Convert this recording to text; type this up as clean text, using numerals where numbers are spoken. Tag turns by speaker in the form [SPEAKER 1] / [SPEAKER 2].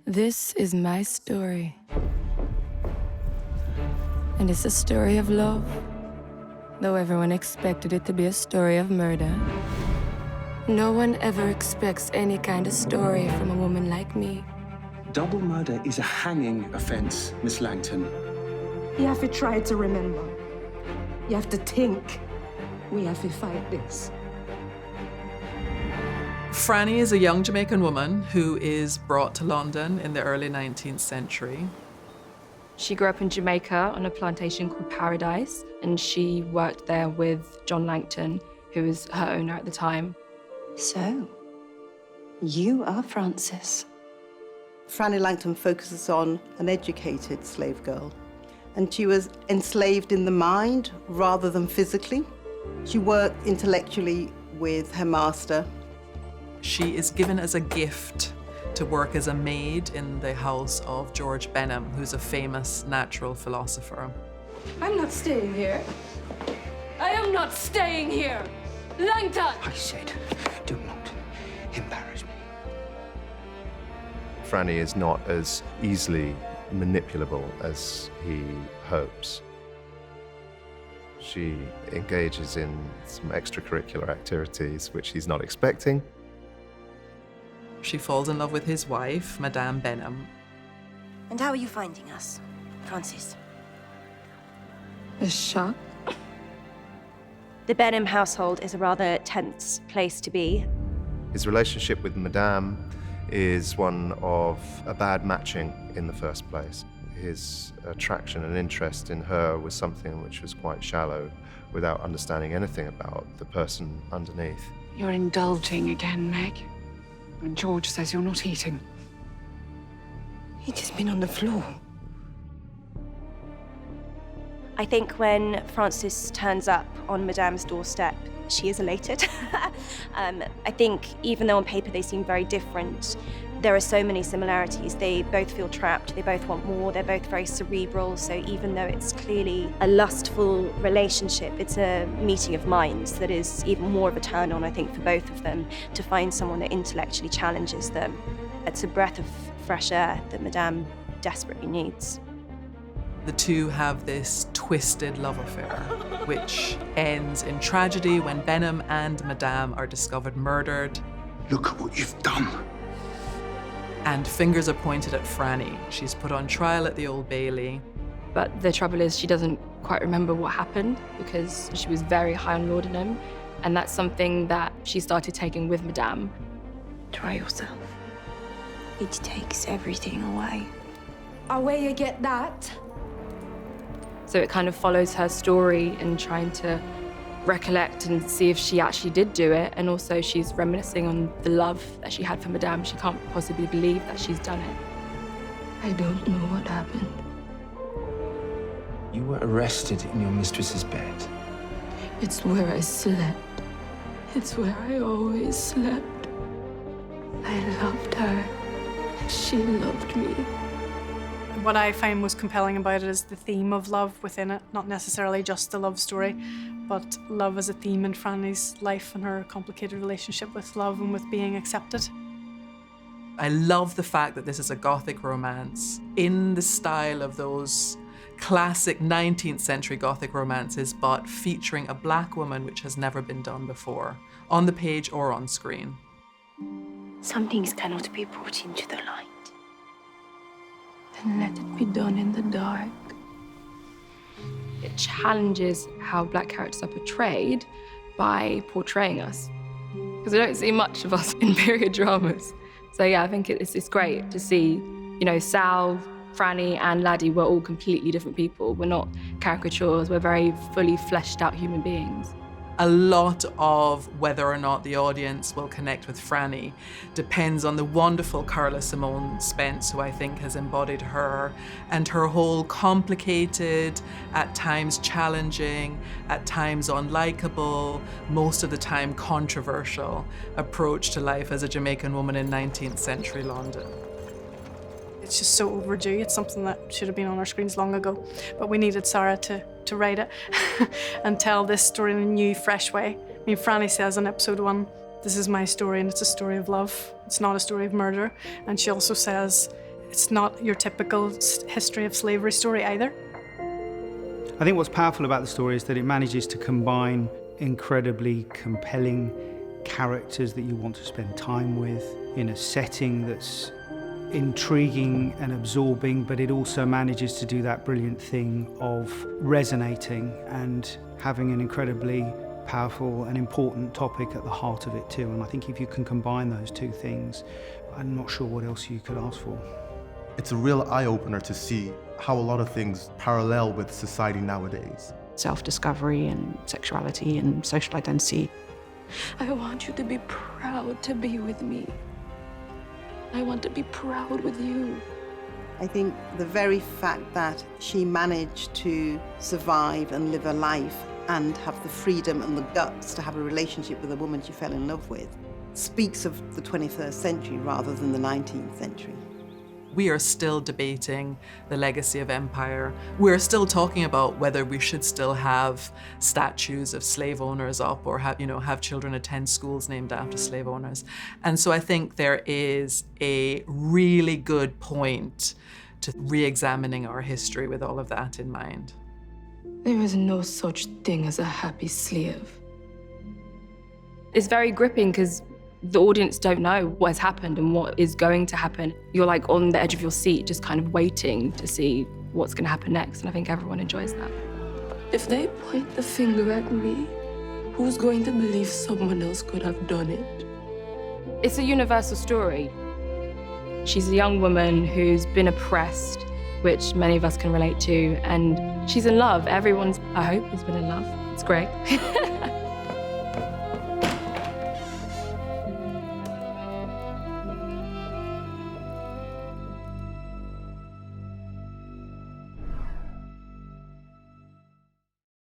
[SPEAKER 1] This is my story. And it's a story of love. Though everyone expected it to be a story of murder. No one ever expects any kind of story from a woman like me.
[SPEAKER 2] Double murder is a hanging offence, Miss Langton.
[SPEAKER 3] You have to try to remember. You have to think. We have to fight this.
[SPEAKER 4] Frannie is a young Jamaican woman who is brought to London in the early 19th century.
[SPEAKER 1] She grew up in Jamaica on a plantation called Paradise, and she worked there with John Langton, who was her owner at the time.
[SPEAKER 5] So, you are Frances.
[SPEAKER 6] Frannie Langton focuses on an educated slave girl, and she was enslaved in the mind rather than physically. She worked intellectually with her master.
[SPEAKER 4] She is given as a gift to work as a maid in the house of George Benham, who's a famous natural philosopher.
[SPEAKER 1] I'm not staying here. I am not staying here. Langton!
[SPEAKER 7] I said, do not embarrass me.
[SPEAKER 8] Frannie is not as easily manipulable as he hopes. She engages in some extracurricular activities which he's not expecting.
[SPEAKER 4] She falls in love with his wife, Madame Benham.
[SPEAKER 5] And how are you finding us, Frances?
[SPEAKER 1] A shock?
[SPEAKER 9] The Benham household is a rather tense place to be.
[SPEAKER 8] His relationship with Madame is one of a bad matching in the first place. His attraction and interest in her was something which was quite shallow, without understanding anything about the person underneath.
[SPEAKER 10] You're indulging again, Meg. And George says you're not eating.
[SPEAKER 5] He's just been on the floor.
[SPEAKER 9] I think when Frances turns up on Madame's doorstep, she is elated. I think even though on paper they seem very different, there are so many similarities. They both feel trapped, they both want more, they're both very cerebral, so even though it's clearly a lustful relationship, it's a meeting of minds that is even more of a turn on, I think, for both of them, to find someone that intellectually challenges them. It's a breath of fresh air that Madame desperately needs.
[SPEAKER 4] The two have this twisted love affair, which ends in tragedy when Benham and Madame are discovered murdered.
[SPEAKER 2] Look at what you've done.
[SPEAKER 4] And fingers are pointed at Frannie. She's put on trial at the Old Bailey.
[SPEAKER 1] But the trouble is she doesn't quite remember what happened because she was very high on laudanum, and that's something that she started taking with Madame.
[SPEAKER 5] Try yourself. It takes everything away.
[SPEAKER 3] Where you get that?
[SPEAKER 1] So it kind of follows her story in trying to recollect and see if she actually did do it, and also she's reminiscing on the love that she had for Madame. She can't possibly believe that she's done it.
[SPEAKER 3] I don't know what happened.
[SPEAKER 7] You were arrested in your mistress's bed.
[SPEAKER 3] It's where I slept. It's where I always slept. I loved her. She loved me.
[SPEAKER 11] What I found most compelling about it is the theme of love within it, not necessarily just the love story, but love as a theme in Frannie's life and her complicated relationship with love and with being accepted.
[SPEAKER 4] I love the fact that this is a Gothic romance in the style of those classic 19th century Gothic romances, but featuring a black woman, which has never been done before, on the page or on screen.
[SPEAKER 5] Some things cannot be brought into the light.
[SPEAKER 3] Then let it be done in the dark.
[SPEAKER 1] It challenges how black characters are portrayed by portraying us. Because we don't see much of us in period dramas. So yeah, I think it's great to see, you know, Sal, Frannie and Laddie were all completely different people. We're not caricatures, we're very fully fleshed out human beings.
[SPEAKER 4] A lot of whether or not the audience will connect with Frannie depends on the wonderful Carla Simone Spence, who I think has embodied her, and her whole complicated, at times challenging, at times unlikable, most of the time controversial approach to life as a Jamaican woman in 19th century London.
[SPEAKER 11] It's just so overdue. It's something that should have been on our screens long ago, but we needed Sarah to write it and tell this story in a new, fresh way. I mean, Frannie says in episode 1, this is my story and it's a story of love. It's not a story of murder. And she also says, it's not your typical history of slavery story either.
[SPEAKER 12] I think what's powerful about the story is that it manages to combine incredibly compelling characters that you want to spend time with in a setting that's intriguing and absorbing, but it also manages to do that brilliant thing of resonating and having an incredibly powerful and important topic at the heart of it too. And I think if you can combine those two things, I'm not sure what else you could ask for.
[SPEAKER 13] It's a real eye-opener to see how a lot of things parallel with society nowadays.
[SPEAKER 10] Self-discovery and sexuality and social identity.
[SPEAKER 3] I want you to be proud to be with me. I want to be proud with you.
[SPEAKER 6] I think the very fact that she managed to survive and live a life and have the freedom and the guts to have a relationship with a woman she fell in love with speaks of the 21st century rather than the 19th century.
[SPEAKER 4] We are still debating the legacy of empire. We're still talking about whether we should still have statues of slave owners up or have children attend schools named after slave owners. And so I think there is a really good point to re-examining our history with all of that in mind.
[SPEAKER 3] There is no such thing as a happy slave.
[SPEAKER 1] It's very gripping because the audience don't know what has happened and what is going to happen. You're like on the edge of your seat, just kind of waiting to see what's going to happen next. And I think everyone enjoys that.
[SPEAKER 3] If they point the finger at me, who's going to believe someone else could have done it?
[SPEAKER 1] It's a universal story. She's a young woman who's been oppressed, which many of us can relate to, and she's in love. Everyone's, I hope, has been in love. It's great.